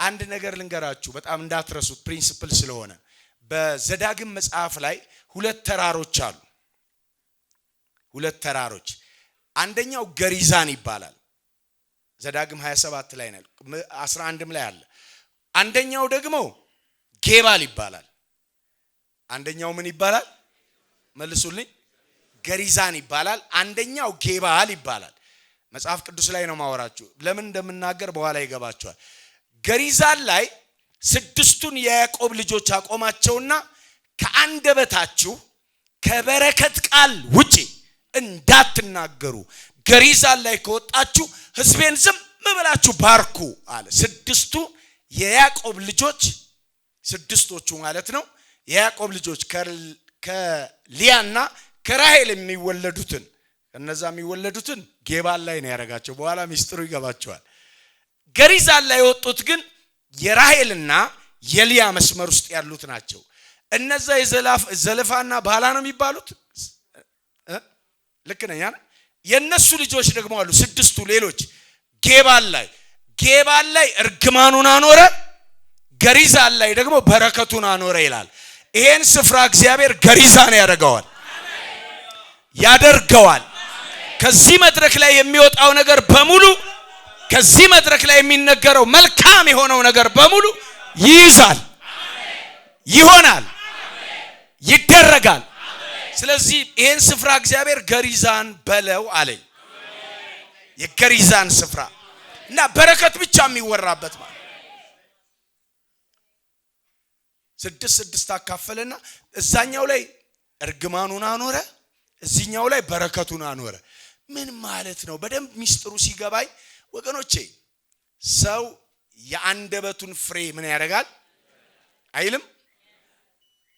አንድ ነገር ልንገራችሁ በጣም እንዳትረሱት ፕሪንሲፕል ስለሆነ በዘዳግም መጽሐፍ ላይ ሁለት ተራሮች አሉ ሁለት ተራሮች አንደኛው ገሪዛን ይባላል ዘዳግም 27 ላይ ነው 11ም ላይ አለ አንደኛው ደግሞ ጌባል ይባላል አንደኛው ምን ይባላል መልሱልኝ ገሪዛን ይባላል አንደኛው ጌባል ይባላል መጽሐፍ ቅዱስ ላይ ነው ማወራችሁ ለምን እንደምናገር በኋላ ይገባችኋል ገሪዛን ላይ ስድስቱን የያዕቆብ ልጆች አቆማቸውና ከአንደበታችሁ ከበረከት ቃል ውጪ እንዳትናገሩ ገሪዛን ላይ ከወጣችሁ ሕዝቤን ዝም ብላችሁ ባርኩ አለ ስድስቱ የያዕቆብ ልጆች ስድስቶቹ ማለት ነው የያዕቆብ ልጆች ከሊያና ከራሔል የሚወለዱትን እነዛ የሚወለዱትን ጌባል ላይ ነው ያረጋቸው በኋላ ሚስጥሩ ይገባቸዋል ገሪዛን ላይ ወጡት ግን የራሔልና የሊያ መስመር ውስጥ ያሉት ናቸው እነዛ ዘለፋና ባላ ነው የሚባሉት ልክ ነኝ አይደል የነሱ ልጆች ደግሞ አሉ ስድስቱ ሌሎች ጌባል ላይ እርግማኑን አኖረ ገሪዛን ላይ ደግሞ በረከቱን አኖረ ይላል ይሄን ስፍራ እግዚአብሔር ገሪዛን ያደርገዋል ከዚህ መድረክ ላይ የሚወጣው ነገር በሙሉ ከዚህ መድረክ ላይ የሚነገረው መልካም የሆነው ነገር በሙሉ ይይዛል ይሆናል ይደረጋል ስለዚህ ይሄን ስፍራ እግዚአብሔር ገሪዛን በለው አለኝ የገሪዛን ስፍራ እና በረከት ብቻ የሚወራበት ማለት ስድስት አካፈለና እዛኛው ላይ እርግማኑን አኖረ እዚህኛው ላይ በረከቱን አኖረ ምን ማለት ነው በደንብ ሚስጥሩ ሲገባኝ ወገኖቼ ሰው የአንደበቱን ፍሬ ምን ያደርጋል አይልም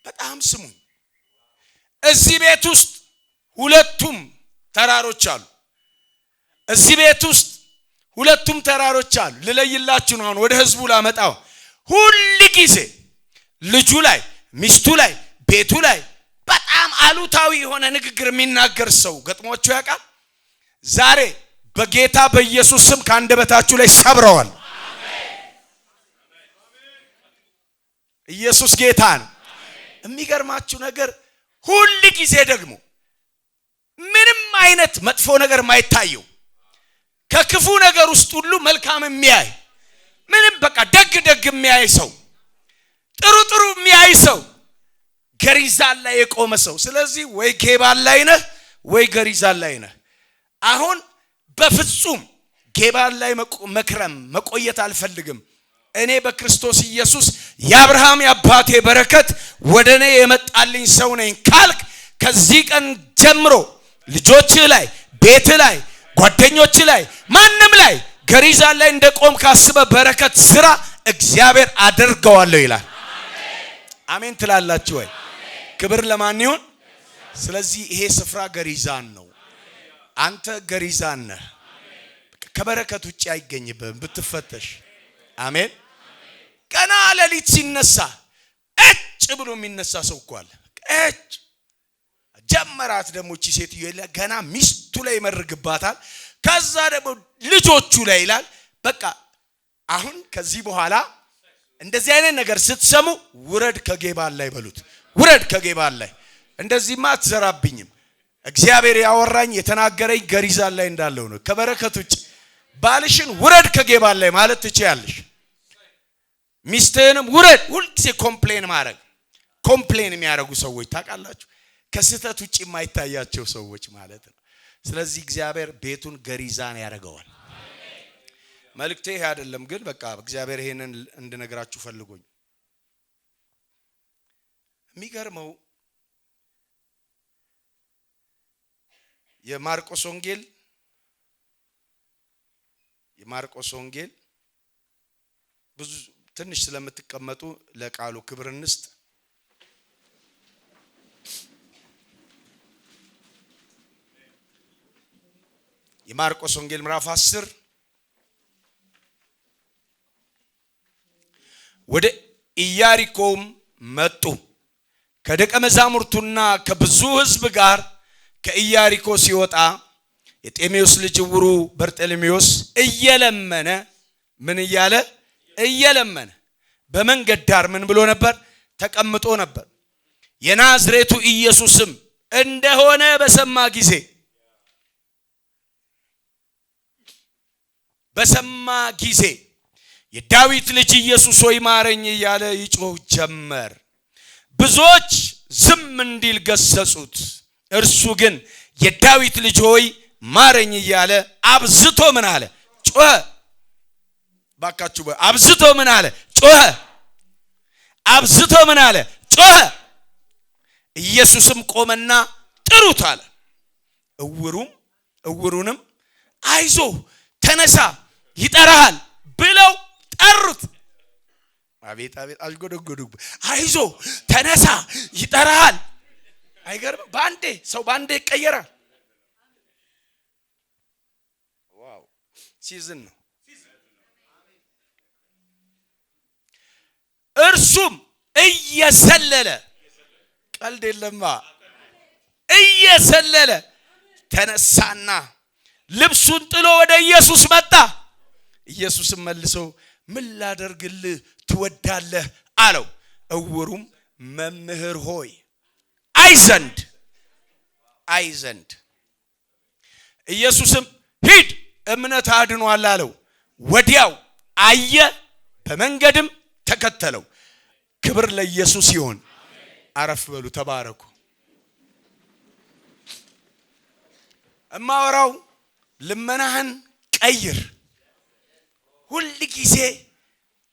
በጣም ስሙ እዚህ ቤት ውስጥ ሁለቱም ተራሮች አሉ እዚህ ቤት ውስጥ ሁለቱም ተራሮች አሉ ልለይላችሁ ነው ወደ ህዝቡ ላመጣው ሁሉ ጊዜ ልጁ ላይ ሚስቱ ላይ ቤቱ ላይ በጣም አሉታዊ የሆነ ንግግር የሚናገር ሰው ገጥሟችሁ ያውቃል ዛሬ በጌታ በኢየሱስ ስም ካንደበታችሁ ላይ ሰብረዋል ኢየሱስ ጌታ ነው የሚገርማችሁ ነገር ሁሉ ጊዜ ደግሞ ምንም አይነት መጥፎ ነገር ማይታየው ከክፉ ነገር ውስጥ ሁሉ መልካም የሚያይ ምንም በቃ ደግ የሚያይ ሰው ጥሩ የሚያይ ሰው ገሪዛን ላይ የቆመ ሰው ስለዚህ ወይ ጌባል ላይ ነህ ወይ ገሪዛን ላይ ነህ አሁን በፍጹም ጌባል ላይ መቆየት አልፈልግም እኔ በክርስቶስ ኢየሱስ የአብርሃም የአባቴ በረከት ወደኔ የመጣልኝ ሰው ነኝ ካልክ ከዚህ ቀን ጀምሮ ልጆች ላይ ቤት ላይ ጓደኞች ላይ ማንም ላይ ገሪዛን ላይ እንደቆም ካስበ በረከት ስራ እግዚአብሔር አደርገዋለሁ ይላል አሜን ትላላችሁ ወይ ክብር ለማን ይሁን ስለዚህ ይሄ ስፍራ ገሪዛን ነው አንተ ገሪዛን ነህ ከበረከት ውጪ አይገኝብህም ብትፈተሽ አሜን ገና ሌሊት ሲነሳ እጭ ብሎ የሚነሳ ሰው እኮ አለ እጭ ጀመራት ደግሞ እቺ ሴትዮ ገና ሚስቱ ላይ ይመርግባታል ከዛ ደግሞ ልጆቹ ላይ ይላል በቃ አሁን ከዚህ በኋላ እንደዚህ አይነት ነገር ስትሰሙ ውረድ ከጌባል ላይ በሉት ውረድ ከጌባል ላይ እንደዚህማ አትዘራብኝም እግዚአብሔር ያወራኝ የተናገረኝ ገሪዛን ላይ እንዳለው ነው ከበረከት ውጪ ባልሽን ውረድ ከጌባል ላይ ማለት ትችያለሽ ሚስትህንም ውረድ ሁልጊዜ ኮምፕሌን የሚያደርጉ ሰዎች ታውቃላችሁ ከስተት ውጪ የማይታያቸው ሰዎች ማለት ነው ስለዚህ እግዚአብሔር ቤቱን ገሪዛን ያደርገዋል መልእክቴ ይሄ አይደለም ግን በቃ እግዚአብሔር ይሄንን እንድነግራችሁ ፈልጎኝ የሚገርመው የማርቆስ ወንጌል ብዙ ትንሽ ስለምትቀመጡ ለቃሉ ክብር እንስጥ የማርቆስ ወንጌል ምዕራፍ 10 ወደ ኢያሪኮም መጡ ከደቀ መዛሙርቱና ከብዙ ሕዝብ ጋር ከኢያሪኮ ሲወጣ የጤሜዎስ ልጅ ዕውሩ በርጤሌሜዎስ እየለመነ ምን እያለ እየለመነ በመንገድ ዳር ምን ብሎ ነበር? ተቀምጦ ነበር። የናዝሬቱ ኢየሱስም እንደሆነ በሰማ ጊዜ የዳዊት ልጅ ኢየሱስ ሆይ ማረኝ እያለ ይጮህ ጀመር። ብዙዎች ዝም እንዲል ገሰጹት። እርሱ ግን የዳዊት ልጅ ሆይ ማረኝ እያለ አብዝቶ ምን አለ? ጮኸ። ባካችሁ አብዝቶ ምን አለ? ጮኸ። አብዝቶ ምን አለ? ጮኸ። ኢየሱስም ቆመና ጥሩት አለ። እውሩንም አይዞ ተነሳ ይጠራሃል ብለው ጠሩት። አቤት አቤት አልጎደጎዱ። አይዞ ተነሳ ይጠራሃል። አይገርም? ባንዴ ይቀየራል። ዋው ሲዝን ነው። እርሱም እየሰለለ ቀልድ የለማ እየሰለለ ተነሳና ልብሱን ጥሎ ወደ ኢየሱስ መጣ። ኢየሱስም መልሶ ምን ላደርግልህ ትወዳለህ አለው። እውሩም መምህር ሆይ አይ ዘንድ ኢየሱስም ሂድ እምነት አድኗል አለው። ወዲያው አየ፣ በመንገድም ተከተለው። ክብር ለኢየሱስ ይሁን። አረፍ በሉ፣ ተባረኩ። እማወራው ልመናህን ቀይር። ሁል ጊዜ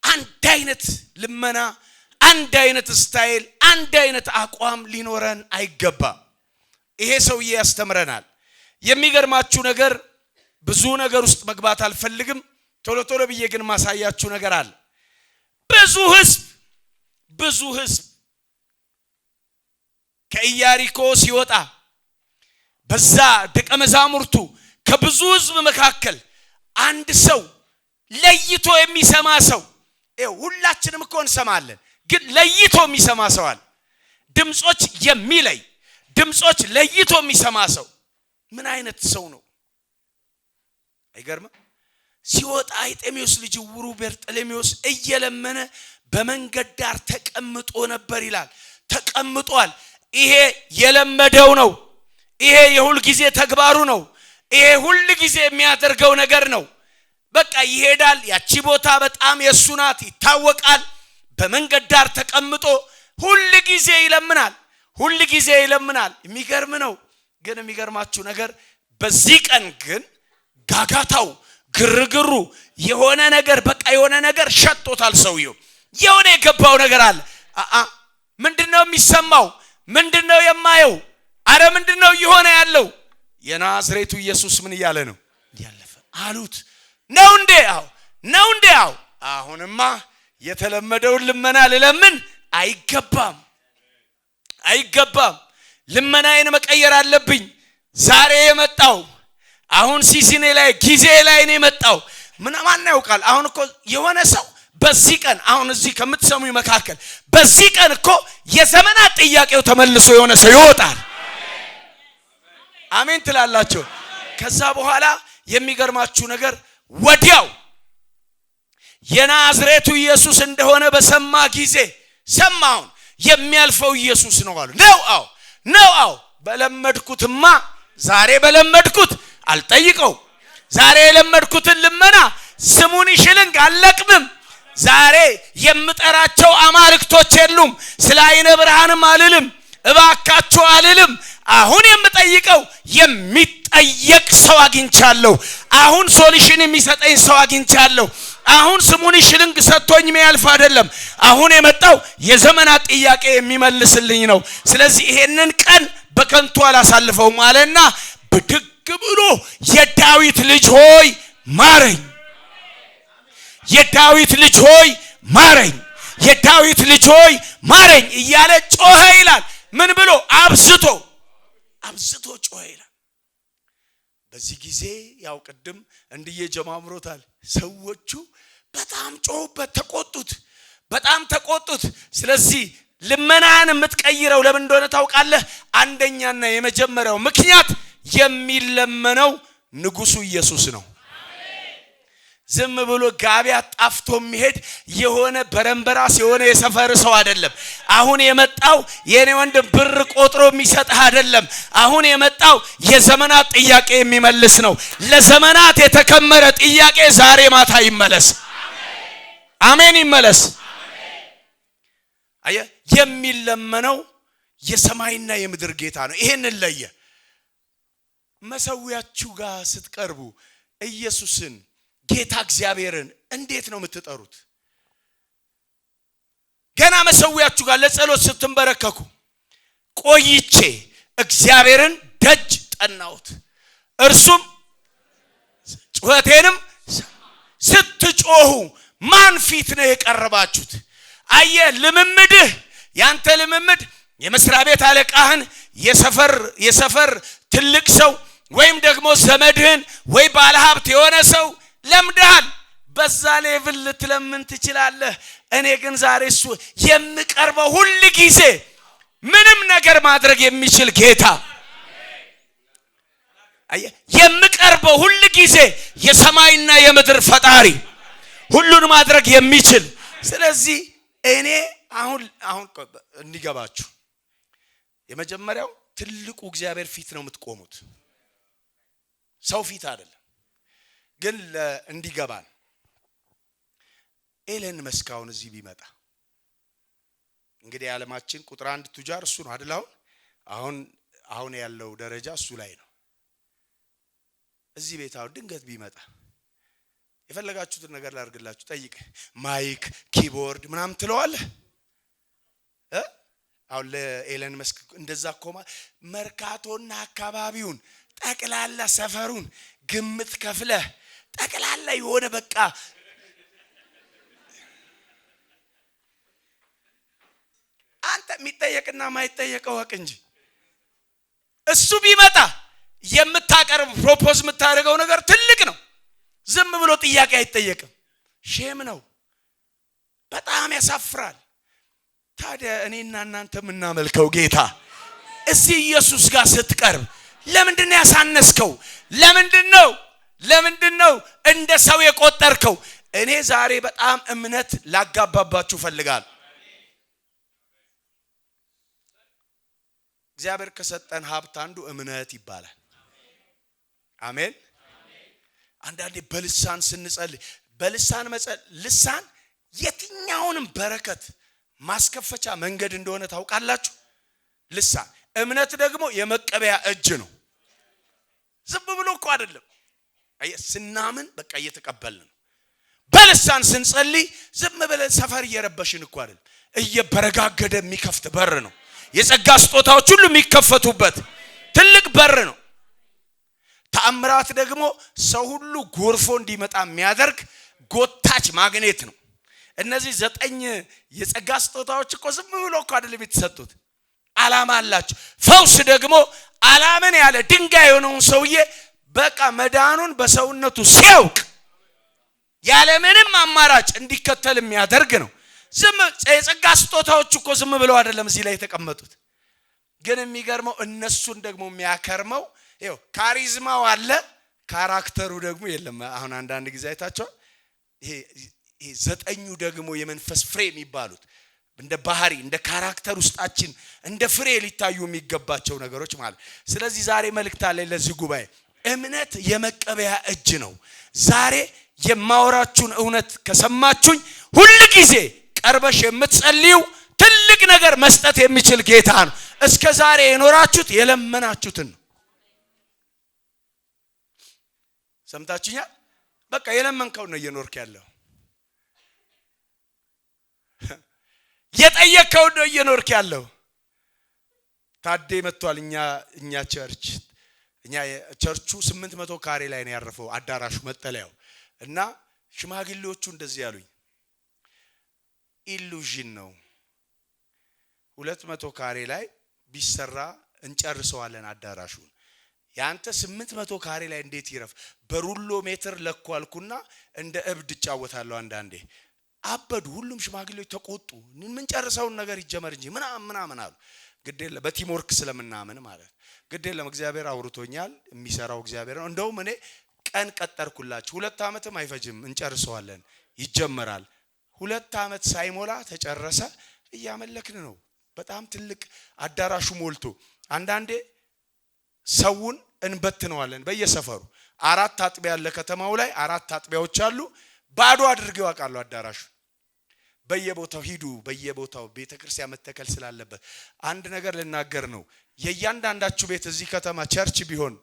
አንድ አይነት ልመና፣ አንድ አይነት ስታይል፣ አንድ አይነት አቋም ሊኖረን አይገባም። ይሄ ሰውዬ ያስተምረናል። የሚገርማችሁ ነገር ብዙ ነገር ውስጥ መግባት አልፈልግም። ቶሎ ብዬ ግን ማሳያችሁ ነገር አለ። ብዙ ህዝብ ከኢያሪኮ ሲወጣ በዛ ደቀ መዛሙርቱ ከብዙ ህዝብ መካከል አንድ ሰው ለይቶ የሚሰማ ሰው፣ ሁላችንም እኮ እንሰማለን፣ ግን ለይቶ የሚሰማ ሰው አለ። ድምጾች ለይቶ የሚሰማ ሰው ምን አይነት ሰው ነው? አይገርም? ሲወጣ የጤሜዎስ ልጅ ዕውሩ በርጤሜዎስ እየለመነ በመንገድ ዳር ተቀምጦ ነበር ይላል። ተቀምጧል። ይሄ የለመደው ነው። ይሄ የሁል ጊዜ ተግባሩ ነው። ይሄ ሁል ጊዜ የሚያደርገው ነገር ነው። በቃ ይሄዳል። ያቺ ቦታ በጣም የሱ ናት፣ ይታወቃል። በመንገድ ዳር ተቀምጦ ሁል ጊዜ ይለምናል። የሚገርም ነው። ግን የሚገርማችሁ ነገር በዚህ ቀን ግን ጋጋታው፣ ግርግሩ የሆነ ነገር ሸቶታል። ሰውየው የሆነ የገባው ነገር አለ። ምንድነው የሚሰማው? ምንድነው የማየው? አረ ምንድነው እየሆነ ያለው? የናዝሬቱ ኢየሱስ ምን እያለ ነው? ያለፈ አሉት። ነው እንዴ? አሁንማ የተለመደውን ልመና ልለምን አይገባም። ልመናዬን መቀየር አለብኝ። ዛሬ የመጣው አሁን ሲሲኔ ላይ ጊዜ ላይ ነው የመጣው። ማን ያውቃል? አሁን እኮ የሆነ ሰው በዚህ ቀን አሁን እዚህ ከምትሰሙኝ መካከል በዚህ ቀን እኮ የዘመናት ጥያቄው ተመልሶ የሆነ ሰው ይወጣል። አሜን ትላላችሁ? ከዛ በኋላ የሚገርማችሁ ነገር ወዲያው የናዝሬቱ ኢየሱስ እንደሆነ በሰማ ጊዜ ሰማውን የሚያልፈው ኢየሱስ ነው አሉ። ነው በለመድኩትማ ዛሬ በለመድኩት አልጠይቀው። ዛሬ የለመድኩትን ልመና ስሙን ይሽልንግ አልለቅምም። ዛሬ የምጠራቸው አማልክቶች የሉም። ስለ አይነ ብርሃንም አልልም፣ እባካችሁ አልልም። አሁን የምጠይቀው የሚጠየቅ ሰው አግኝቻለሁ። አሁን ሶሉሽን የሚሰጠኝ ሰው አግኝቻለሁ። አሁን ስሙን ሽልንግ ሰጥቶኝ የሚያልፍ አይደለም። አሁን የመጣው የዘመናት ጥያቄ የሚመልስልኝ ነው። ስለዚህ ይሄንን ቀን በከንቱ አላሳልፈውም አለና ብድግ ብሎ የዳዊት ልጅ ሆይ ማረኝ፣ የዳዊት ልጅ ሆይ ማረኝ፣ የዳዊት ልጅ ሆይ ማረኝ እያለ ጮኸ ይላል። ምን ብሎ? አብዝቶ ጮኸ ይላል። በዚህ ጊዜ ያው ቅድም እንድዬ ጀማምሮታል። ሰዎቹ በጣም ጮሁበት፣ በጣም ተቆጡት። ስለዚህ ልመናን የምትቀይረው ለምን እንደሆነ ታውቃለህ? አንደኛና የመጀመሪያው ምክንያት የሚለመነው ንጉሱ ኢየሱስ ነው። ዝም ብሎ ጋቢ አጣፍቶ የሚሄድ የሆነ በረንበራስ የሆነ የሰፈር ሰው አይደለም። አሁን የመጣው የኔ ወንድም ብር ቆጥሮ የሚሰጥህ አይደለም። አሁን የመጣው የዘመናት ጥያቄ የሚመልስ ነው። ለዘመናት የተከመረ ጥያቄ ዛሬ ማታ ይመለስ። አሜን፣ ይመለስ። አየ የሚለመነው የሰማይና የምድር ጌታ ነው። ይሄንን ለየ። መሰዊያችሁ ጋር ስትቀርቡ ኢየሱስን ጌታ እግዚአብሔርን እንዴት ነው የምትጠሩት? ገና መሰዊያችሁ ጋር ለጸሎት ስትንበረከኩ ቆይቼ እግዚአብሔርን ደጅ ጠናሁት፣ እርሱም ጩኸቴንም ስትጮሁ ማን ፊት ነው የቀረባችሁት? አየ ልምምድህ፣ ያንተ ልምምድ የመስሪያ ቤት አለቃህን፣ የሰፈር ትልቅ ሰው ወይም ደግሞ ዘመድህን ወይ ባለሀብት የሆነ ሰው ለምደሃል። በዛ ሌቭል ልትለምን ትችላለህ። እኔ ግን ዛሬ እሱ የሚቀርበው ሁሉ ጊዜ ምንም ነገር ማድረግ የሚችል ጌታ፣ የሚቀርበው ሁሉ ጊዜ የሰማይና የምድር ፈጣሪ፣ ሁሉን ማድረግ የሚችል። ስለዚህ እኔ አሁን እንዲገባችሁ የመጀመሪያው ትልቁ እግዚአብሔር ፊት ነው የምትቆሙት፣ ሰው ፊት አይደለም። ግን እንዲገባን ኤለን መስካውን እዚህ ቢመጣ እንግዲህ ዓለማችን ቁጥር 1 ቱጃር እሱ ነው አይደል? አሁን ያለው ደረጃ እሱ ላይ ነው። እዚህ ቤት አሁን ድንገት ቢመጣ የፈለጋችሁትን ነገር ላድርግላችሁ፣ ጠይቅ፣ ማይክ ኪቦርድ ምናምን ትለዋለህ። አሁን ለኤለን መስክ እንደዛ ቆማ መርካቶና አካባቢውን ጠቅላላ ሰፈሩን ግምት ከፍለህ ጠቅላላ የሆነ በቃ አንተ የሚጠየቅና ማይጠየቀው ወቅ እንጂ እሱ ቢመጣ የምታቀርብ ፕሮፖዝ የምታደርገው ነገር ትልቅ ነው። ዝም ብሎ ጥያቄ አይጠየቅም። ሼም ነው፣ በጣም ያሳፍራል። ታዲያ እኔና እናንተ የምናመልከው ጌታ እዚህ ኢየሱስ ጋር ስትቀርብ ለምንድን ነው ያሳነስከው? ለምንድን ነው እንደ ሰው የቆጠርከው? እኔ ዛሬ በጣም እምነት ላጋባባችሁ ፈልጋለሁ። እግዚአብሔር ከሰጠን ሀብት አንዱ እምነት ይባላል። አሜን። አንዳንዴ በልሳን ስንጸልይ ልሳን የትኛውንም በረከት ማስከፈቻ መንገድ እንደሆነ ታውቃላችሁ። ልሳን እምነት ደግሞ የመቀበያ እጅ ነው። ዝም ብሎ እኮ አይደለም። ስናምን በቃ እየተቀበልን ነው። በልሳን ስንጸልይ ዝም ብለን ሰፈር እየረበሽን እኮ አይደለም፣ እየበረጋገደ የሚከፍት በር ነው። የጸጋ ስጦታዎች ሁሉ የሚከፈቱበት ትልቅ በር ነው። ተአምራት ደግሞ ሰው ሁሉ ጎርፎ እንዲመጣ የሚያደርግ ጎታች ማግኔት ነው። እነዚህ 9 የጸጋ ስጦታዎች እኮ ዝም ብሎ እኮ አይደለም የተሰጡት፣ ዓላማ አላቸው። ፈውስ ደግሞ ዓላማን ያለ ድንጋይ የሆነውን ሰውዬ በቃ መዳኑን በሰውነቱ ሲያውቅ ያለ ምንም አማራጭ እንዲከተል የሚያደርግ ነው። የጸጋ ስጦታዎች እኮ ዝም ብለው አይደለም እዚህ ላይ የተቀመጡት። ግን የሚገርመው እነሱን ደግሞ የሚያከርመው ይኸው ካሪዝማው አለ፣ ካራክተሩ ደግሞ የለም። አሁን አንዳንድ ጊዜ አይታቸው ይሄ 9 ደግሞ የመንፈስ ፍሬ የሚባሉት እንደ ባህሪ እንደ ካራክተር ውስጣችን እንደ ፍሬ ሊታዩ የሚገባቸው ነገሮች ማለት። ስለዚህ ዛሬ መልእክት አለ ለዚህ ጉባኤ። እምነት የመቀበያ እጅ ነው። ዛሬ የማወራችሁን እውነት ከሰማችሁኝ ሁሉ ጊዜ ቀርበሽ የምትጸልዩ ትልቅ ነገር መስጠት የሚችል ጌታ ነው። እስከ ዛሬ የኖራችሁት የለመናችሁትን ነው። ሰምታችሁኛል? በቃ የለመንከው ነው እየኖርክ ያለው። የጠየቀው ነው እየኖርክ ያለው። ታዴ መጥቷል። እኛ ቸርቹ 800 ካሬ ላይ ነው ያረፈው አዳራሹ መጠለያው። እና ሽማግሌዎቹ እንደዚህ ያሉኝ ኢሉዥን ነው 200 ካሬ ላይ ቢሰራ እንጨርሰዋለን አዳራሹን። ያንተ 800 ካሬ ላይ እንዴት ይረፍ? በሩሎ ሜትር ለኳልኩና እንደ እብድ እጫወታለሁ አንዳንዴ። አበዱ። ሁሉም ሽማግሌዎች ተቆጡ። ምን ጨርሰውን ነገር ይጀመር እንጂ ምናምን አሉ። ግዴለ በቲም ወርክ ስለምናምን ማለት ግዴለም እግዚአብሔር አውርቶኛል። የሚሰራው እግዚአብሔር ነው። እንደውም እኔ ቀን ቀጠርኩላችሁ። 2 ዓመትም አይፈጅም እንጨርሰዋለን። ይጀመራል። 2 ዓመት ሳይሞላ ተጨረሰ። እያመለክን ነው። በጣም ትልቅ አዳራሹ ሞልቶ አንዳንዴ ሰውን እንበትነዋለን። በየሰፈሩ 4 አጥቢያ ያለ ከተማው ላይ 4 አጥቢያዎች አሉ። ባዶ አድርገው ያውቃሉ አዳራሹ። በየቦታው ሂዱ። በየቦታው ቤተክርስቲያን መተከል ስላለበት አንድ ነገር ልናገር ነው። የእያንዳንዳችሁ ቤት እዚህ ከተማ ቸርች ቢሆን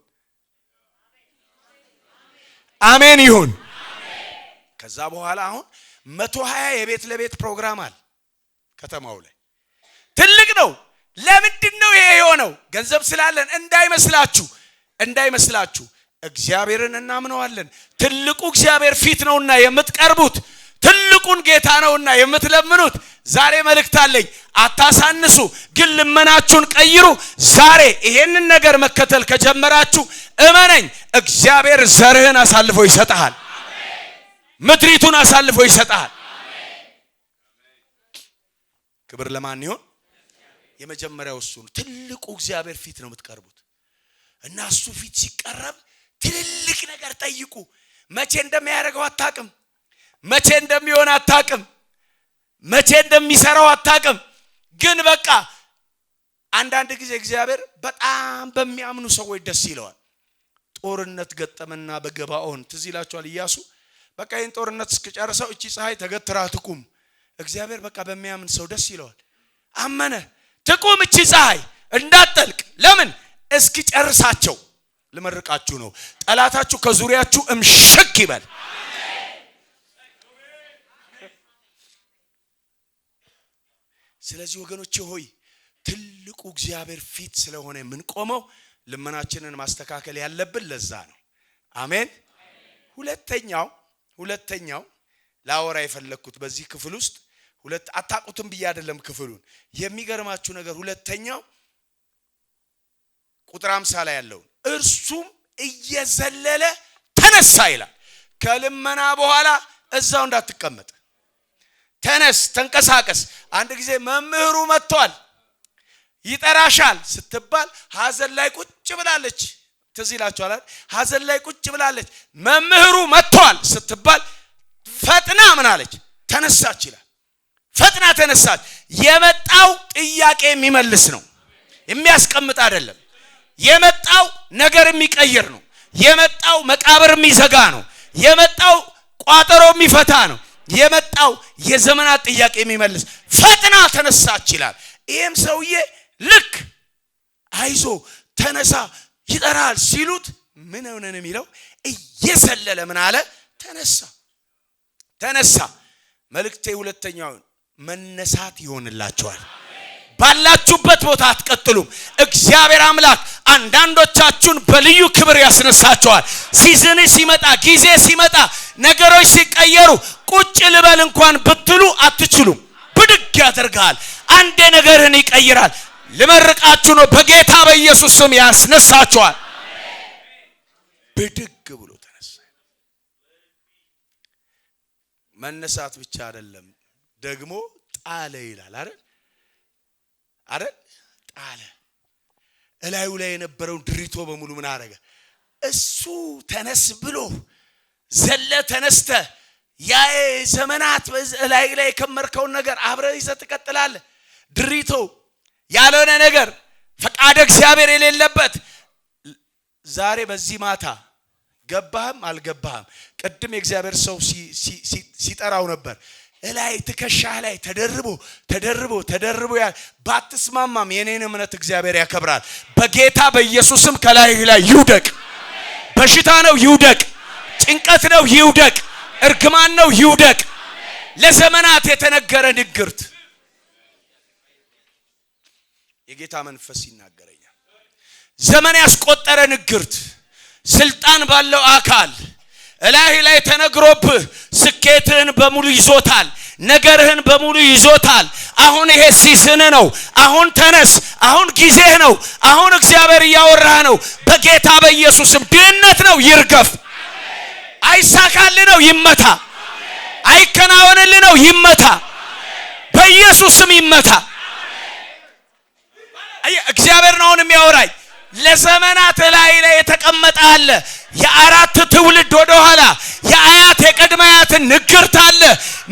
አሜን ይሁን። ከዛ በኋላ አሁን 120 የቤት ለቤት ፕሮግራም አለ ከተማው ላይ። ትልቅ ነው። ለምንድን ነው ይሄ የሆነው? ገንዘብ ስላለን እንዳይመስላችሁ እግዚአብሔርን እናምነዋለን። ትልቁ እግዚአብሔር ፊት ነውና የምትቀርቡት፣ ትልቁን ጌታ ነውና የምትለምኑት። ዛሬ መልእክት አለኝ። አታሳንሱ፣ ግን ልመናችሁን ቀይሩ። ዛሬ ይሄንን ነገር መከተል ከጀመራችሁ እመነኝ፣ እግዚአብሔር ዘርህን አሳልፎ ይሰጣል። ምድሪቱን አሳልፎ ይሰጣል። ክብር ለማን ይሁን? የመጀመሪያው እሱ ነው። ትልቁ እግዚአብሔር ፊት ነው የምትቀርቡት እና እሱ ፊት ሲቀረብ ትልልቅ ነገር ጠይቁ። መቼ እንደሚያደርገው አታውቅም። መቼ እንደሚሆን አታውቅም። መቼ እንደሚሰራው አታውቅም። ግን በቃ አንዳንድ ጊዜ እግዚአብሔር በጣም በሚያምኑ ሰዎች ደስ ይለዋል። ጦርነት ገጠመና በገባኦን ትዝ ይላችኋል። ኢያሱ በቃ ይሄን ጦርነት እስከጨረሰው እቺ ፀሐይ ተገትራ ትቁም። እግዚአብሔር በቃ በሚያምን ሰው ደስ ይለዋል። አመነ። ትቁም እቺ ፀሐይ እንዳትጠልቅ። ለምን? እስኪጨርሳቸው። ልመርቃችሁ ነው። ጠላታችሁ ከዙሪያችሁ እምሽክ ይበል። ስለዚህ ወገኖቼ ሆይ ትልቁ እግዚአብሔር ፊት ስለሆነ የምንቆመው ልመናችንን ማስተካከል ያለብን ለዛ ነው። አሜን። ሁለተኛው ላወራ የፈለኩት በዚህ ክፍል ውስጥ አታቁትም ብዬ አይደለም ክፍሉን። የሚገርማችሁ ነገር ሁለተኛው ቁጥር 50 ላይ ያለው እርሱም እየዘለለ ተነሳ ይላል። ከልመና በኋላ እዛው እንዳትቀመጥ፣ ተነስ፣ ተንቀሳቀስ። አንድ ጊዜ መምህሩ መጥቷል ይጠራሻል ስትባል ሐዘን ላይ ቁጭ ብላለች። ትዝ ይላችኋል። ሐዘን ላይ ቁጭ ብላለች። መምህሩ መጥቷል ስትባል ፈጥና ምን አለች? ተነሳች ይላል። ፈጥና ተነሳች። የመጣው ጥያቄ የሚመልስ ነው፣ የሚያስቀምጥ አይደለም። የመጣው ነገር የሚቀይር ነው። የመጣው መቃብር የሚዘጋ ነው። የመጣው ቋጠሮ የሚፈታ ነው። የመጣው የዘመናት ጥያቄ የሚመልስ ፈጥና ተነሳች ይላል። ይሄም ሰውዬ ልክ አይዞ ተነሳ ይጠራል ሲሉት ምን ሆነ ነው የሚለው? እየዘለለ ምን አለ? ተነሳ። መልእክቴ ሁለተኛው መነሳት ይሆንላችኋል። ባላችሁበት ቦታ አትቀጥሉም። እግዚአብሔር አምላክ አንዳንዶቻችሁን በልዩ ክብር ያስነሳችኋል። ሲዝን ሲመጣ፣ ጊዜ ሲመጣ፣ ነገሮች ሲቀየሩ ቁጭ ልበል እንኳን ብትሉ አትችሉም። ብድግ ያደርጋል። አንዴ ነገርን ይቀይራል። ልመርቃችሁ ነው። በጌታ በኢየሱስ ስም ያስነሳችኋል። ብድግ ብሎ ተነሳ። መነሳት ብቻ አይደለም ደግሞ ጣለ ይላል አይደል? ጣለ። እላዩ ላይ የነበረውን ድሪቶ በሙሉ ምን አደረገ? እሱ ተነስ ብሎ ተነስተ ያ ዘመናት እላይ ላይ የከመርከውን ነገር አብረህ ይዘህ ትቀጥላለህ። ድሪቶ ያልሆነ ነገር ፈቃደ እግዚአብሔር የሌለበት ዛሬ በዚህ ማታ ገባህም አልገባህም ቅድም የእግዚአብሔር ሰው ሲጠራው ነበር። እላይ ትከሻህ ላይ ተደርቦ ባትስማማም የኔን እምነት እግዚአብሔር ያከብራል። በጌታ በኢየሱስም ከላይ ላይ ይውደቅ። በሽታ ነው ይውደቅ። ጭንቀት ነው ይውደቅ። እርግማን ነው ይውደቅ። ለዘመናት የተነገረ ንግርት የጌታ መንፈስ ይናገረኛል። ዘመን ያስቆጠረ ንግርት ስልጣን ባለው አካል እላይ ላይ ተነግሮብህ ስኬትህን በሙሉ ይዞታል። ነገርህን በሙሉ ይዞታል። አሁን ይሄ ሲዝን ነው። አሁን ተነስ። አሁን ጊዜህ ነው። አሁን እግዚአብሔር ያወራህ ነው። በጌታ በኢየሱስም ድህነት ነው ይርገፍ። አይሳካልህ ነው ይመታ። አይከናወንልህ ነው ይመታ። በኢየሱስም ይመታ። እግዚአብሔር ነው የሚያወራኝ። ለዘመናት ላይ የተቀመጠ አለ። የአራት ትውልድ ወደ ኋላ የአያት የቅድመ አያትን ንግርት አለ።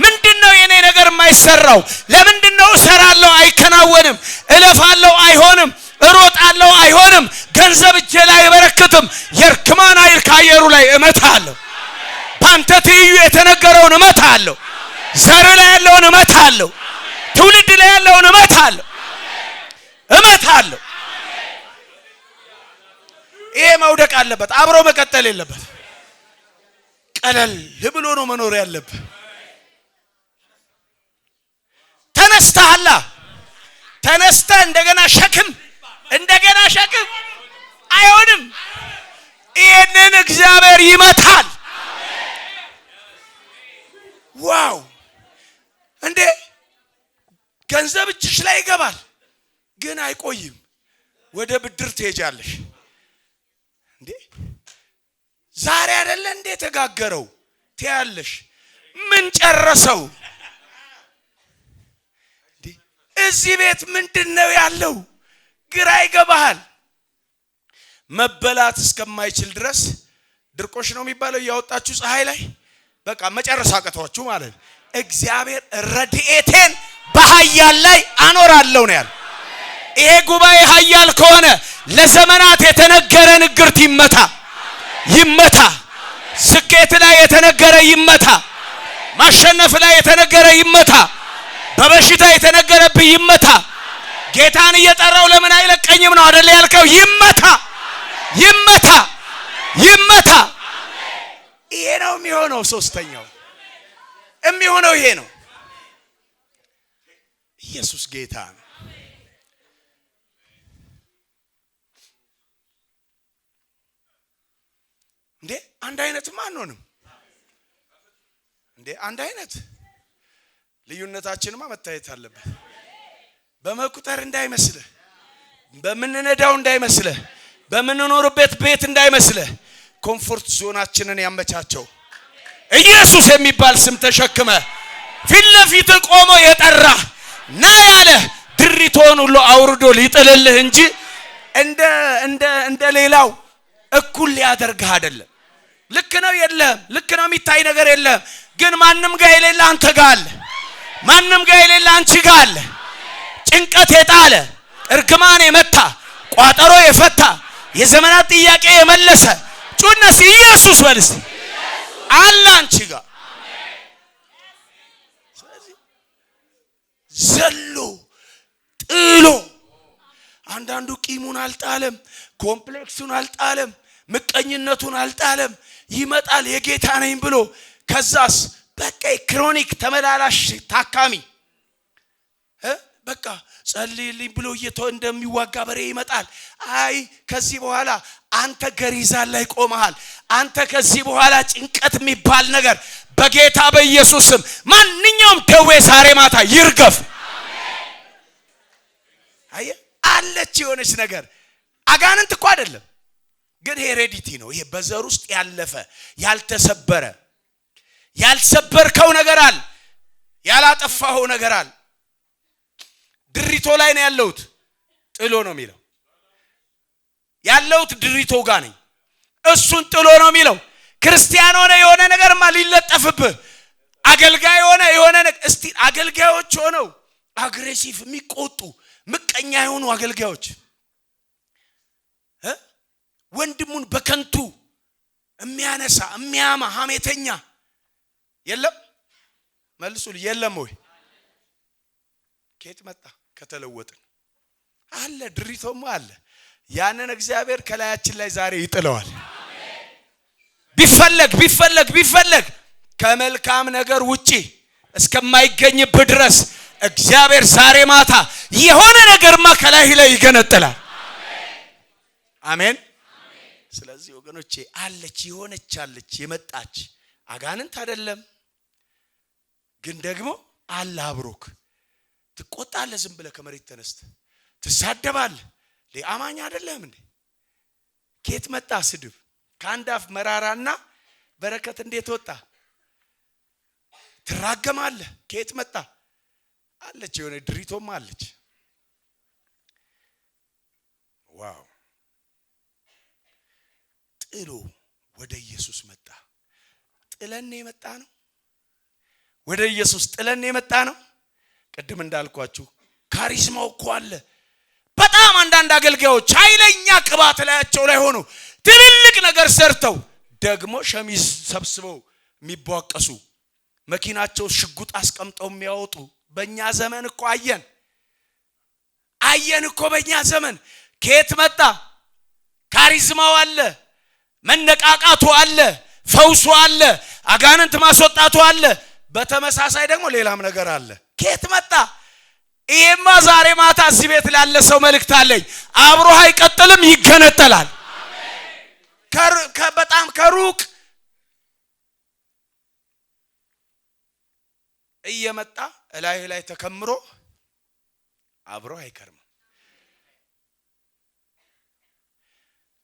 ምንድነው የኔ ነገር የማይሰራው? ለምንድነው እሰራለሁ አይከናወንም? እለፋለሁ አይሆንም? እሮጣለሁ አይሆንም? ገንዘብ እጄ ላይ አይበረክትም? የርክማን ኃይል ከአየሩ ላይ እመታለሁ። ባንተ ትይዩ የተነገረውን እመታለሁ። ዘር ላይ ያለውን እመታለሁ። ትውልድ ላይ ያለውን እመታለሁ። ይሄ መውደቅ አለበት፣ አብሮ መቀጠል የለበት። ቀለል ብሎ ነው መኖር ያለበት። ተነስተሃላ፣ ተነስተህ እንደገና ሸክም አይሆንም። ይሄንን እግዚአብሔር ይመታል። ዋው! እንዴ ገንዘብ እጅሽ ላይ ይገባል፣ ግን አይቆይም። ወደ ብድር ትሄጃለሽ። እንዴ ዛሬ አይደለ እንዴ ተጋገረው ትያለሽ። ምን ጨረሰው? እንዴ እዚህ ቤት ምንድነው ያለው? ግራ ይገባሃል። መበላት እስከማይችል ድረስ ድርቆሽ ነው የሚባለው ያወጣችሁ ፀሐይ ላይ በቃ መጨረስ አቀቷችሁ ማለት ነው። እግዚአብሔር ረድኤቴን በኃያል ላይ አኖራለሁ ነው ያለው። ይሄ ጉባኤ ኃያል ከሆነ ለዘመናት የተነገረ ንግርት ይመታ። ስኬት ላይ የተነገረ ይመታ። ማሸነፍ ላይ የተነገረ ይመታ። በበሽታ የተነገረብህ ይመታ። ጌታን እየጠራው ለምን አይለቀኝም ነው አይደል ያልከው? ይመታ። ይሄ ነው የሚሆነው። ሶስተኛው የሚሆነው ይሄ ነው። ኢየሱስ ጌታ ነው። እንዴ አንድ አይነትማ አንሆንም እንዴ? አንድ አይነት ልዩነታችንማ መታየት አለበት። በመቁጠር እንዳይመስልህ፣ በምንነዳው እንዳይመስልህ፣ በምንኖርበት ቤት እንዳይመስልህ። ኮምፎርት ዞናችንን ያመቻቸው ኢየሱስ የሚባል ስም ተሸክመ ፊት ለፊት ቆሞ የጠራ ና ያለ ድሪቶን ሁሉ አውርዶ ሊጥልልህ እንጂ እንደ ሌላው እኩል ሊያደርግህ አይደለም። ልክ ነው የለም፣ ልክ ነው የሚታይ ነገር የለም። ግን ማንም ጋር የሌለ አንተ ጋር አለ። ማንም ጋር የሌለ አንቺ ጋር አለ። ጭንቀት የጣለ እርግማን የመታ ቋጠሮ የፈታ የዘመናት ጥያቄ የመለሰ ጩነስ ኢየሱስ በልስ አለ አንቺ ጋር። ስለዚህ ዘሎ ጥሎ አንዳንዱ ቂሙን አልጣለም፣ ኮምፕሌክሱን አልጣለም፣ ምቀኝነቱን አልጣለም። ይመጣል የጌታ ነኝ ብሎ ከዛስ በቃ ክሮኒክ ተመላላሽ ታካሚ በቃ ጸልይልኝ ብሎ እንደሚዋጋ በሬ ይመጣል። አይ ከዚህ በኋላ አንተ ገሪዛን ላይ ቆመሃል። አንተ ከዚህ በኋላ ጭንቀት የሚባል ነገር በጌታ በኢየሱስ ስም ማንኛውም ደዌ ዛሬ ማታ ይርገፍ። አይ አለች የሆነች ነገር አጋንንት እኮ አይደለም ግን ሄሬዲቲ ነው። ይሄ በዘር ውስጥ ያለፈ ያልተሰበረ ያልሰበርከው ነገር አለ፣ ያላጠፋኸው ነገር አለ። ድሪቶ ላይ ነው ያለሁት ጥሎ ነው የሚለው። ያለሁት ድሪቶ ጋር ነኝ፣ እሱን ጥሎ ነው የሚለው። ክርስቲያን ሆነ የሆነ ነገርማ ሊለጠፍብህ፣ አገልጋይ ሆነ የሆነ ነገር እስቲ አገልጋዮች ሆነው አግሬሲቭ የሚቆጡ ምቀኛ የሆኑ አገልጋዮች ወንድሙን በከንቱ የሚያነሳ የሚያማ ሐሜተኛ የለም? መልሱልኝ። የለም ወይ? ከየት መጣ? ከተለወጥን አለ፣ ድሪቶማ አለ። ያንን እግዚአብሔር ከላያችን ላይ ዛሬ ይጥለዋል። ቢፈለግ ከመልካም ነገር ውጪ እስከማይገኝብህ ድረስ እግዚአብሔር ዛሬ ማታ የሆነ ነገርማ ከላይ ላይ ይገነጥላል። አሜን። ስለዚህ ወገኖቼ አለች የመጣች አጋንንት አይደለም፣ ግን ደግሞ አለ አብሮክ። ትቆጣለህ፣ ዝም ብለህ ከመሬት ተነስተህ ትሳደባለህ። ለአማኝ አይደለም እንዴ? ከየት መጣ ስድብ? ከአንድ አፍ መራራና በረከት እንዴት ወጣ? ትራገማለህ። ከየት መጣ? አለች የሆነ ድሪቶም አለች። ዋው! ጥሎ ወደ ኢየሱስ መጣ። ጥለን የመጣ ነው። ወደ ኢየሱስ ጥለን የመጣ ነው። ቅድም እንዳልኳችሁ ካሪዝማው እኮ አለ። በጣም አንዳንድ አገልጋዮች ኃይለኛ ቅባት ላያቸው ላይ ሆኖ ትልልቅ ነገር ሰርተው ደግሞ ሸሚዝ ሰብስበው የሚቧቀሱ መኪናቸው ሽጉጥ አስቀምጠው የሚያወጡ በእኛ ዘመን እኮ አየን እኮ በእኛ ዘመን። ከየት መጣ? ካሪዝማው አለ፣ መነቃቃቱ አለ፣ ፈውሱ አለ፣ አጋንንት ማስወጣቱ አለ። በተመሳሳይ ደግሞ ሌላም ነገር አለ። ከየት መጣ? ይሄማ ዛሬ ማታ እዚህ ቤት ላለ ሰው መልእክት አለኝ። አብሮህ አይቀጥልም፣ ይገነጠላል። በጣም ከሩቅ እየመጣ ላይ ተከምሮ አብሮ አይከርም።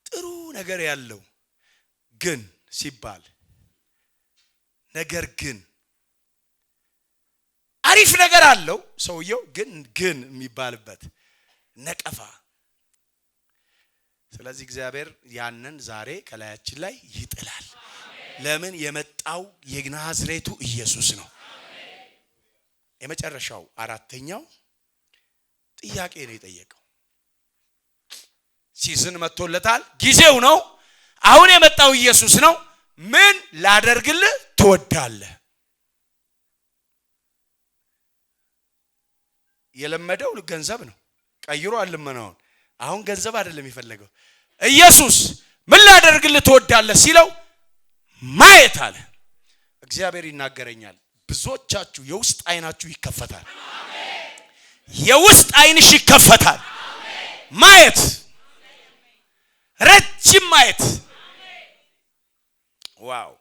ጥሩ ነገር ያለው ግን ሲባል ነገር ግን አሪፍ ነገር አለው ሰውየው ግን የሚባልበት ነቀፋ። ስለዚህ እግዚአብሔር ያንን ዛሬ ከላያችን ላይ ይጥላል። ለምን? የመጣው የናዝሬቱ ኢየሱስ ነው። የመጨረሻው አራተኛው ጥያቄ ነው የጠየቀው። ሲዝን መጥቶለታል፣ ጊዜው ነው። አሁን የመጣው ኢየሱስ ነው። ምን ላደርግልህ ትወዳለህ? የለመደው ገንዘብ ነው። ቀይሮ አልመናውን። አሁን ገንዘብ አይደለም የፈለገው። ኢየሱስ ምን ላደርግልህ ትወዳለህ ሲለው ማየት አለ። እግዚአብሔር ይናገረኛል። ብዙዎቻችሁ የውስጥ አይናችሁ ይከፈታል። የውስጥ አይንሽ ይከፈታል። ማየት፣ ረጅም ማየት። ዋው!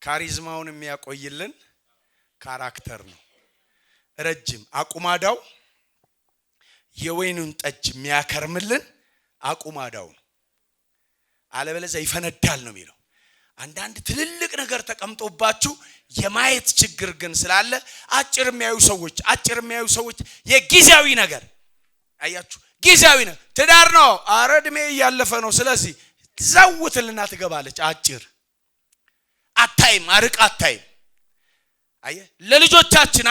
ካሪዝማውን የሚያቆይልን ካራክተር ነው። ረጅም አቁማዳው የወይኑን ጠጅ የሚያከርምልን አቁማዳው ነው። አለበለዚያ ይፈነዳል ነው የሚለው። አንዳንድ ትልልቅ ነገር ተቀምጦባችሁ የማየት ችግር ግን ስላለ አጭር የሚያዩ ሰዎች የጊዜያዊ ነገር አያችሁ፣ ጊዜያዊ ነው። ትዳር ነው፣ ኧረ እድሜ እያለፈ ነው፣ ስለዚህ ዘውትልና ትገባለች። አጭር አታይም፣ አርቅ አታይም። አየ ለልጆቻችን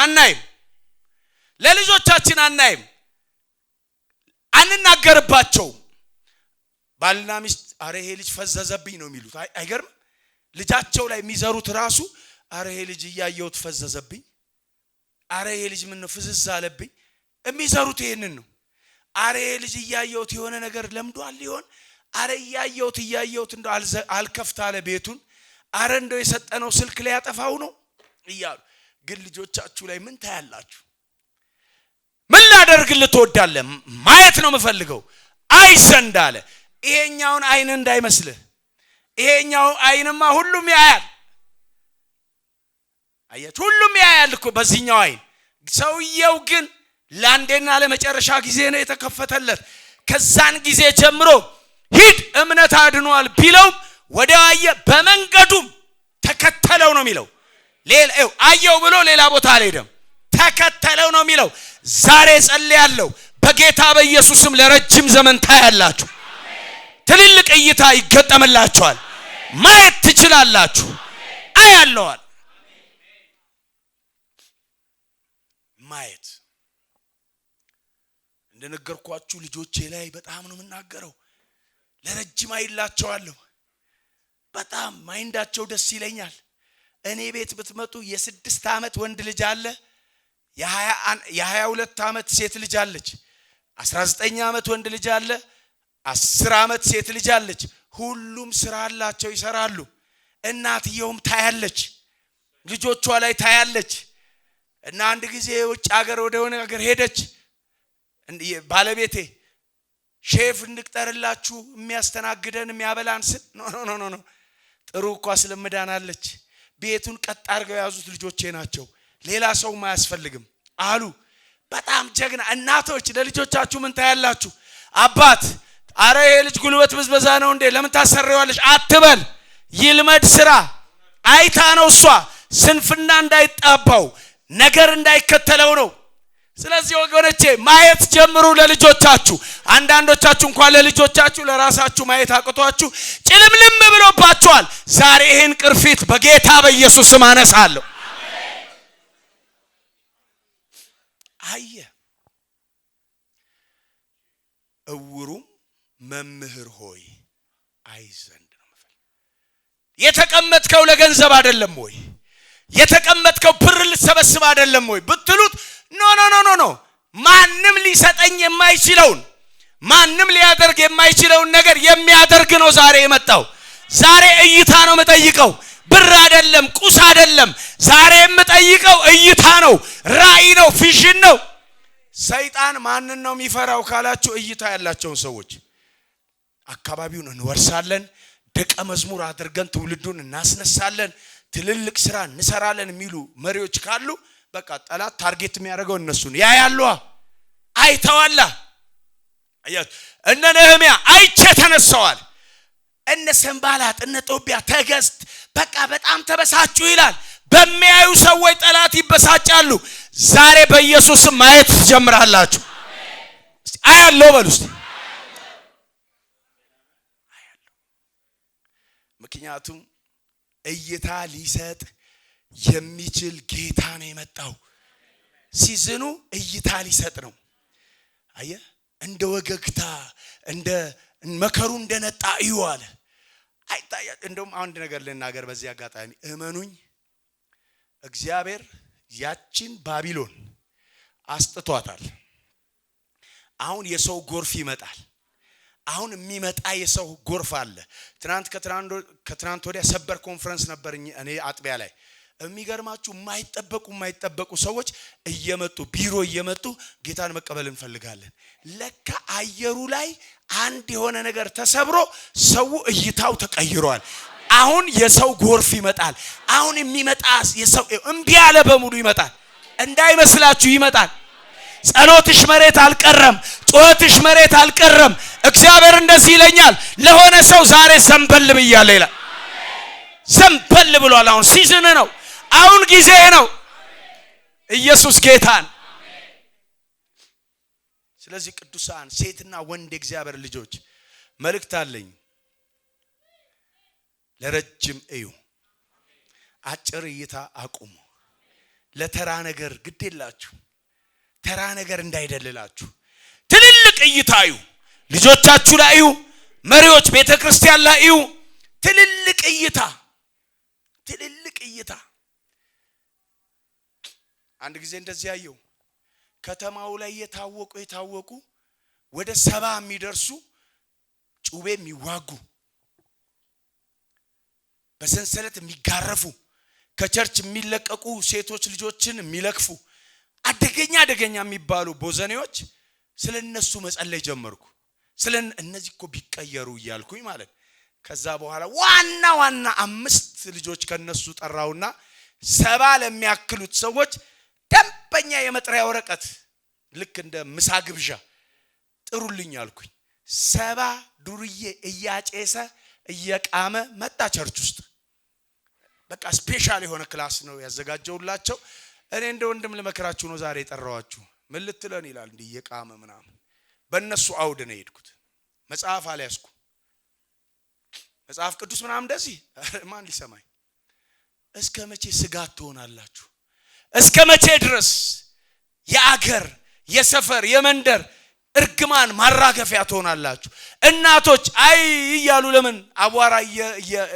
አናይም፣ አንናገርባቸው። ባልና ሚስት አረ ይሄ ልጅ ፈዘዘብኝ ነው የሚሉት። አይገርም? ልጃቸው ላይ የሚዘሩት ራሱ አረ ይሄ ልጅ እያየሁት ፈዘዘብኝ፣ አረ ይሄ ልጅ ምን ነው ፍዝዝ አለብኝ። የሚዘሩት ይሄንን ነው። አረ ይሄ ልጅ እያየሁት የሆነ ነገር ለምዷል ሊሆን፣ አረ እያየሁት እንደው አልከፍት አለ ቤቱን፣ አረ እንደው የሰጠነው ስልክ ላይ ያጠፋው ነው እያሉ። ግን ልጆቻችሁ ላይ ምን ታያላችሁ? ምን ላደርግልህ ትወዳለህ? ማየት ነው የምፈልገው። አይ ዘንድ አለ። ይሄኛውን አይን እንዳይመስልህ፣ ይሄኛው አይንማ ሁሉም ያያል። አያችሁ፣ ሁሉም ያያል እኮ በዚህኛው አይን። ሰውየው ግን ለአንዴና ለመጨረሻ ጊዜ ነው የተከፈተለት። ከዛን ጊዜ ጀምሮ ሂድ እምነት አድኗል ቢለው ወዲያው አየ፣ በመንገዱም ተከተለው ነው የሚለው። ሌላው አየው ብሎ ሌላ ቦታ አልሄደም፣ ተከተለው ነው የሚለው። ዛሬ ጸልያለሁ በጌታ በኢየሱስም ለረጅም ዘመን ታያላችሁ። ትልልቅ እይታ ይገጠምላችኋል። ማየት ትችላላችሁ። አያለዋል። ማየት እንደነገርኳችሁ ልጆቼ ላይ በጣም ነው የምናገረው። ለረጅም አይላቸዋለሁ። በጣም ማይንዳቸው ደስ ይለኛል። እኔ ቤት ብትመጡ የ6 ዓመት ወንድ ልጅ አለ፣ የ22 ዓመት ሴት ልጅ አለች፣ 19 ዓመት ወንድ ልጅ አለ፣ 10 ዓመት ሴት ልጅ አለች። ሁሉም ስራ አላቸው፣ ይሰራሉ። እናትየውም ታያለች፣ ልጆቿ ላይ ታያለች። እና አንድ ጊዜ ውጭ ሀገር ወደ ሆነ ሀገር ሄደች። ባለቤቴ ሼፍ እንድቅጠርላችሁ የሚያስተናግደን የሚያበላን ስል ኖ ጥሩ እኮ ስለምዳናለች። ቤቱን ቀጥ አድርገው ያዙት ልጆቼ ናቸው፣ ሌላ ሰው ማያስፈልግም አሉ። በጣም ጀግና እናቶች። ለልጆቻችሁ ምን ታያላችሁ? አባት አረ ይሄ ልጅ ጉልበት ብዝበዛ ነው እንዴ ለምን ታሰሪዋለሽ አትበል። ይልመድ ስራ አይታ ነው እሷ። ስንፍና እንዳይጣባው ነገር እንዳይከተለው ነው። ስለዚህ ወገኖቼ ማየት ጀምሩ ለልጆቻችሁ። አንዳንዶቻችሁ እንኳን ለልጆቻችሁ ለራሳችሁ ማየት አቅቷችሁ ጭልምልም ብሎባችኋል። ዛሬ ይሄን ቅርፊት በጌታ በኢየሱስ ስም አነሳለሁ። አየ እውሩም መምህር ሆይ አይ ዘንድ ነው ማለት። የተቀመጥከው ለገንዘብ አይደለም ወይ? የተቀመጥከው ብር ልትሰበስብ አይደለም ወይ ብትሉት ኖ ማንም ሊሰጠኝ የማይችለውን ማንም ሊያደርግ የማይችለውን ነገር የሚያደርግ ነው ዛሬ የመጣው። ዛሬ እይታ ነው የምጠይቀው፣ ብር አይደለም፣ ቁስ አይደለም። ዛሬ የምጠይቀው እይታ ነው፣ ራእይ ነው፣ ቪዥን ነው። ሰይጣን ማንን ነው የሚፈራው ካላችሁ እይታ ያላቸውን ሰዎች። አካባቢውን እንወርሳለን፣ ደቀ መዝሙር አድርገን ትውልዱን እናስነሳለን፣ ትልልቅ ስራ እንሰራለን የሚሉ መሪዎች ካሉ በቃ ጠላት ታርጌት የሚያደርገው እነሱን ያያሉ። አይተዋላ አያት እነ ነህምያ አይቼ ተነሳዋል። እነ ሰንባላጥ እነ ጦቢያ ተገዝት በቃ በጣም ተበሳጩ ይላል። በሚያዩ ሰዎች ጠላት ይበሳጫሉ። ዛሬ በኢየሱስ ማየት ትጀምራላችሁ። አያለው በሉ እስቲ አያለው። ምክንያቱም እይታ ሊሰጥ የሚችል ጌታ ነው የመጣው። ሲዝኑ እይታ ሊሰጥ ነው። አየ እንደ ወገግታ እንደ መከሩ እንደነጣ እዩ አለ። አይታያ እንደውም አንድ ነገር ልናገር በዚህ አጋጣሚ እመኑኝ፣ እግዚአብሔር ያችን ባቢሎን አስጥቷታል። አሁን የሰው ጎርፍ ይመጣል። አሁን የሚመጣ የሰው ጎርፍ አለ። ከትናንት ወዲያ ሰበር ኮንፈረንስ ነበር እኔ አጥቢያ ላይ። የሚገርማችሁ የማይጠበቁ ሰዎች እየመጡ ቢሮ እየመጡ ጌታን መቀበል እንፈልጋለን። ለካ አየሩ ላይ አንድ የሆነ ነገር ተሰብሮ ሰው እይታው ተቀይሯል። አሁን የሰው ጎርፍ ይመጣል። አሁን የሚመጣ የሰው እምቢ ያለ በሙሉ ይመጣል። እንዳይመስላችሁ ይመጣል። ጸሎትሽ መሬት አልቀረም፣ ጩኸትሽ መሬት አልቀረም። እግዚአብሔር እንደዚህ ይለኛል፣ ለሆነ ሰው ዛሬ ዘንበል ብያለ ይላል። ዘንበል ብሏል። አሁን ሲዝን ነው። አሁን ጊዜ ነው። ኢየሱስ ጌታን። ስለዚህ ቅዱሳን ሴትና ወንድ እግዚአብሔር ልጆች መልእክት አለኝ። ለረጅም እዩ፣ አጭር እይታ አቁሙ። ለተራ ነገር ግድ የላችሁ። ተራ ነገር እንዳይደልላችሁ ትልልቅ እይታ እዩ። ልጆቻችሁ ላይ እዩ፣ መሪዎች ቤተክርስቲያን ላይ እዩ። ትልልቅ እይታ። አንድ ጊዜ እንደዚህ ያየው ከተማው ላይ የታወቁ ወደ 70 የሚደርሱ ጩቤ የሚዋጉ በሰንሰለት የሚጋረፉ ከቸርች የሚለቀቁ ሴቶች ልጆችን የሚለክፉ አደገኛ የሚባሉ ቦዘኔዎች ስለነሱ መጸለይ ጀመርኩ። እነዚህ እኮ ቢቀየሩ እያልኩኝ ማለት። ከዛ በኋላ ዋና 5 ልጆች ከነሱ ጠራውና 70 ለሚያክሉት ሰዎች ደንበኛ የመጥሪያ ወረቀት ልክ እንደ ምሳ ግብዣ ጥሩልኝ አልኩኝ። 70 ዱርዬ እያጨሰ እየቃመ መጣ ቸርች ውስጥ። በቃ ስፔሻል የሆነ ክላስ ነው ያዘጋጀውላቸው። እኔ እንደ ወንድም ለመከራችሁ ነው ዛሬ የጠራዋችሁ። ምን ልትለን ይላል እንዲህ እየቃመ ምናምን። በእነሱ አውድ ነው የሄድኩት። መጽሐፍ አልያዝኩ። መጽሐፍ ቅዱስ ምናምን እንደዚህ ማን ሊሰማኝ? እስከ መቼ ስጋት ትሆናላችሁ? እስከ መቼ ድረስ የአገር የሰፈር የመንደር እርግማን ማራገፊያ ትሆናላችሁ? እናቶች አይ እያሉ ለምን አቧራ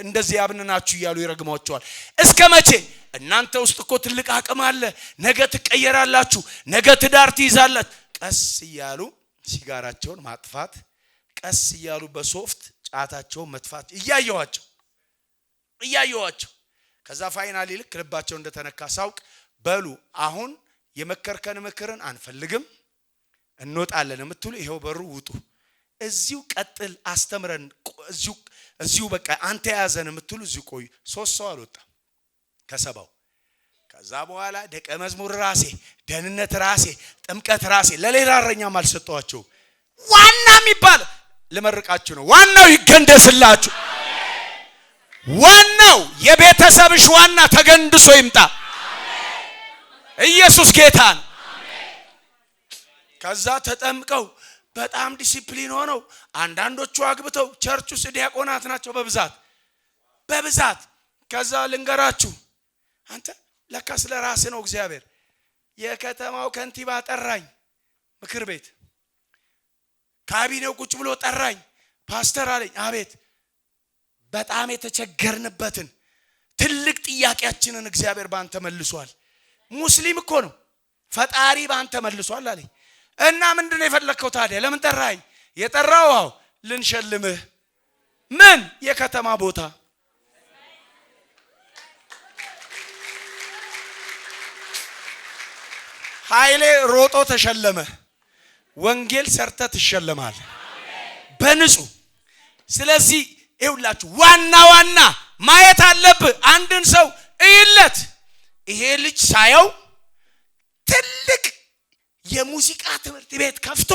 እንደዚህ ያብንናችሁ እያሉ ይረግሟቸዋል። እስከ መቼ? እናንተ ውስጥ እኮ ትልቅ አቅም አለ። ነገ ትቀየራላችሁ፣ ነገ ትዳር ትይዛላችሁ። ቀስ እያሉ ሲጋራቸውን ማጥፋት፣ ቀስ እያሉ በሶፍት ጫታቸውን መጥፋት እያየዋቸው ከዛ ፋይናሊ ልክ ልባቸው እንደተነካ ሳውቅ በሉ አሁን የመከርከን ምክርን አንፈልግም እንወጣለን የምትሉ ይሄው በሩ ውጡ። እዚሁ ቀጥል አስተምረን እዚሁ በቃ አንተ ያዘን የምትሉ እዚሁ ቆዩ። 3 ሰው አልወጣም ከ70። ከዛ በኋላ ደቀ መዝሙር ራሴ፣ ደህንነት ራሴ፣ ጥምቀት ራሴ፣ ለሌላ እረኛም አልሰጠዋቸው። ዋና የሚባል ለመርቃችሁ ነው። ዋናው ይገንደስላችሁ። ዋናው የቤተሰብሽ ዋና ተገንድሶ ይምጣ። ኢየሱስ ጌታን። ከዛ ተጠምቀው በጣም ዲሲፕሊን ሆነው አንዳንዶቹ አግብተው ቸርች ውስጥ ዲያቆናት ናቸው በብዛት። ከዛ ልንገራችሁ አንተ ለካ ስለ ራስህ ነው እግዚአብሔር። የከተማው ከንቲባ ጠራኝ፣ ምክር ቤት ካቢኔው ቁጭ ብሎ ጠራኝ። ፓስተር አለኝ። አቤት። በጣም የተቸገርንበትን ትልቅ ጥያቄያችንን እግዚአብሔር ባንተ መልሷል። ሙስሊም እኮ ነው። ፈጣሪ ባንተ መልሷል አለኝ። እና ምንድነው የፈለከው ታዲያ? ለምን ጠራኝ? የጠራው ልንሸልምህ። ምን? የከተማ ቦታ። ኃይሌ ሮጦ ተሸለመ። ወንጌል ሰርተ ትሸለማል በንጹህ። ስለዚህ ይኸውላችሁ ዋና ማየት አለብህ። አንድን ሰው እይለት። ይሄ ልጅ ሳየው ትልቅ የሙዚቃ ትምህርት ቤት ከፍቶ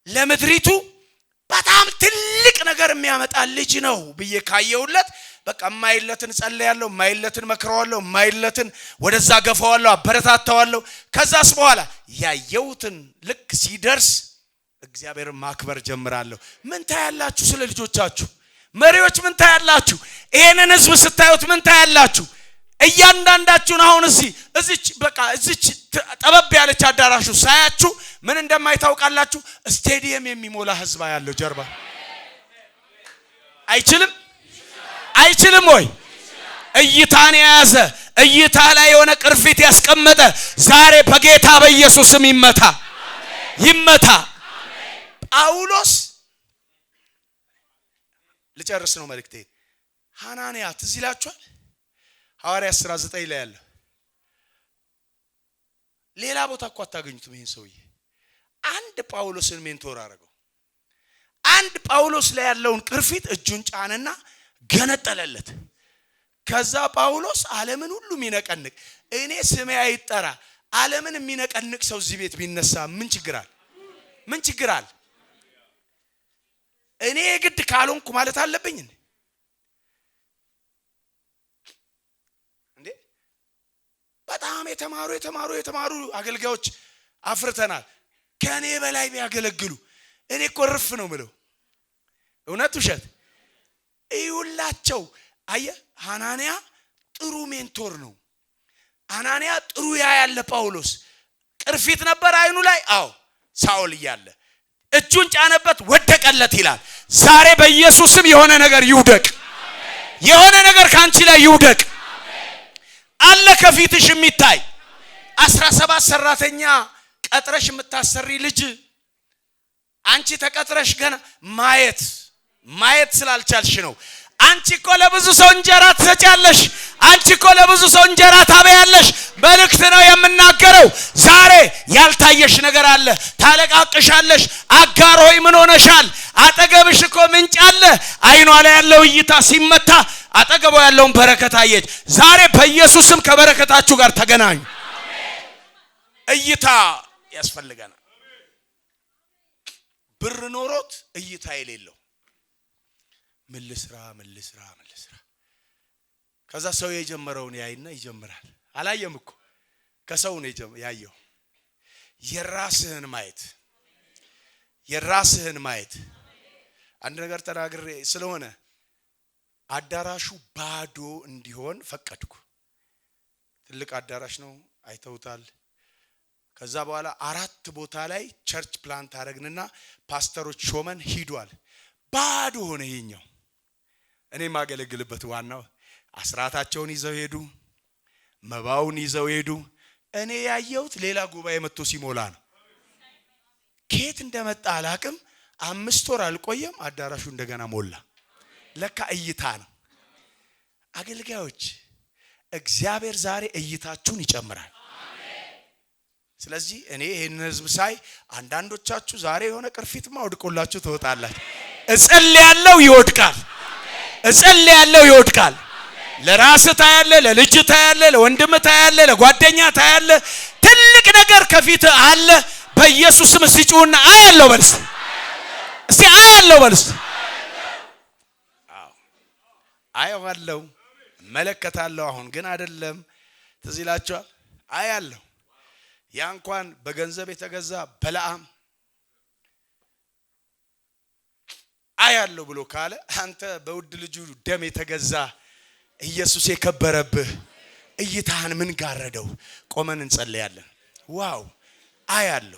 ለምድሪቱ በጣም ትልቅ ነገር የሚያመጣ ልጅ ነው ብዬ ካየውለት በቃ ማይለትን ጸልያለሁ፣ ማይለትን መክረዋለሁ፣ ማይለትን ወደዛ ገፋዋለሁ፣ አበረታታዋለሁ። ከዛስ በኋላ ያየውትን ልክ ሲደርስ እግዚአብሔርን ማክበር ጀምራለሁ። ምን ታያላችሁ? ስለ ልጆቻችሁ መሪዎች ምን ታያላችሁ? ይሄንን ህዝብ ስታዩት ምን ታያላችሁ? እያንዳንዳችሁን አሁን እዚች ጠበብ ያለች አዳራሹ ሳያችሁ ምን እንደማይታውቃላችሁ? ስቴዲየም የሚሞላ ህዝብ ያለው ጀርባ አይችልም ወይ? እይታን የያዘ እይታ ላይ የሆነ ቅርፊት ያስቀመጠ ዛሬ በጌታ በኢየሱስም ይመታ። ጳውሎስ ልጨርስ ነው መልእክቴ። ሐናንያ ትዝ ይላችኋል? ሐዋርያት 19 ላይ ያለው ሌላ ቦታ እኮ አታገኙትም። ይሄን ሰውዬ አንድ ጳውሎስን ሜንቶር አደረገው። አንድ ጳውሎስ ላይ ያለውን ቅርፊት እጁን ጫነና ገነጠለለት። ከዛ ጳውሎስ ዓለምን ሁሉ የሚነቀንቅ እኔ ስሜ አይጠራ ዓለምን የሚነቀንቅ ሰው እዚህ ቤት ቢነሳ ምን ችግር አለ? እኔ ግድ ካልሆንኩ ማለት አለብኝ እንዴ? በጣም የተማሩ አገልጋዮች አፍርተናል። ከኔ በላይ ቢያገለግሉ እኔ እኮ ርፍ ነው ምለው። እውነት ውሸት ይውላቸው። አየ ሐናንያ ጥሩ ሜንቶር ነው። ሐናንያ ጥሩ ያያለ ጳውሎስ ቅርፊት ነበር አይኑ ላይ። ሳውል እያለ እጁን ጫነበት ወደቀለት ይላል። ዛሬ በኢየሱስም የሆነ ነገር ይውደቅ። የሆነ ነገር ካንቺ ላይ ይውደቅ። አለ ከፊትሽ የሚታይ 17 ሰራተኛ ቀጥረሽ የምታሰሪ ልጅ አንቺ ተቀጥረሽ ገና ማየት ስላልቻልሽ ነው። አንቺ እኮ ለብዙ ሰው እንጀራ ትሰጫለሽ። አንቺ እኮ ለብዙ ሰው እንጀራ ታበያለሽ። መልእክት ነው የምናገረው። ዛሬ ያልታየሽ ነገር አለ። ታለቃቅሻለሽ። አጋር ሆይ ምን ሆነሻል? አጠገብሽ እኮ ምንጭ አለ። አይኗ ላይ ያለው እይታ ሲመታ አጠገቧ ያለውን በረከት አየች። ዛሬ በኢየሱስም ከበረከታችሁ ጋር ተገናኙ። እይታ ያስፈልገናል። ብር ኖሮት እይታ የሌለው ምን ልስራ ከዛ ሰው የጀመረውን ያይና ይጀምራል። አላየም እኮ ከሰው ነው ያየው። የራስህን ማየት አንድ ነገር ተናግሬ ስለሆነ አዳራሹ ባዶ እንዲሆን ፈቀድኩ። ትልቅ አዳራሽ ነው፣ አይተውታል። ከዛ በኋላ 4 ቦታ ላይ ቸርች ፕላንት አረግንና ፓስተሮች ሾመን ሂዷል። ባዶ ሆነ። ይሄኛው እኔ ማገለግልበት ዋናው አስራታቸውን ይዘው ሄዱ፣ መባውን ይዘው ሄዱ። እኔ ያየሁት ሌላ ጉባኤ መጥቶ ሲሞላ ነው። ከየት እንደመጣ አላቅም። 5 ወር አልቆየም፣ አዳራሹ እንደገና ሞላ። ለካ እይታ ነው። አገልጋዮች እግዚአብሔር ዛሬ እይታችሁን ይጨምራል። ስለዚህ እኔ ይሄን ህዝብ ሳይ አንዳንዶቻችሁ ዛሬ የሆነ ቅርፊትማ ወድቆላችሁ ትወጣላችሁ። እጸልያለሁ ይወድቃል። ለራስ ታያለ፣ ለልጅ ታያለ፣ ለወንድም ታያለ፣ ለጓደኛ ታያለ። ትልቅ ነገር ከፊት አለ። በኢየሱስም ሲጩና አያለው በልስ። እስቲ አያለው በልስ። አያለው መለከታለሁ። አሁን ግን አይደለም። ትዝ ይላችኋል። አያለው ያ እንኳን በገንዘብ የተገዛ በለዓም አያለው ብሎ ካለ አንተ በውድ ልጁ ደም የተገዛ ኢየሱስ የከበረብህ እይታህን ምን ጋረደው? ቆመን እንጸልያለን። ዋው አያለው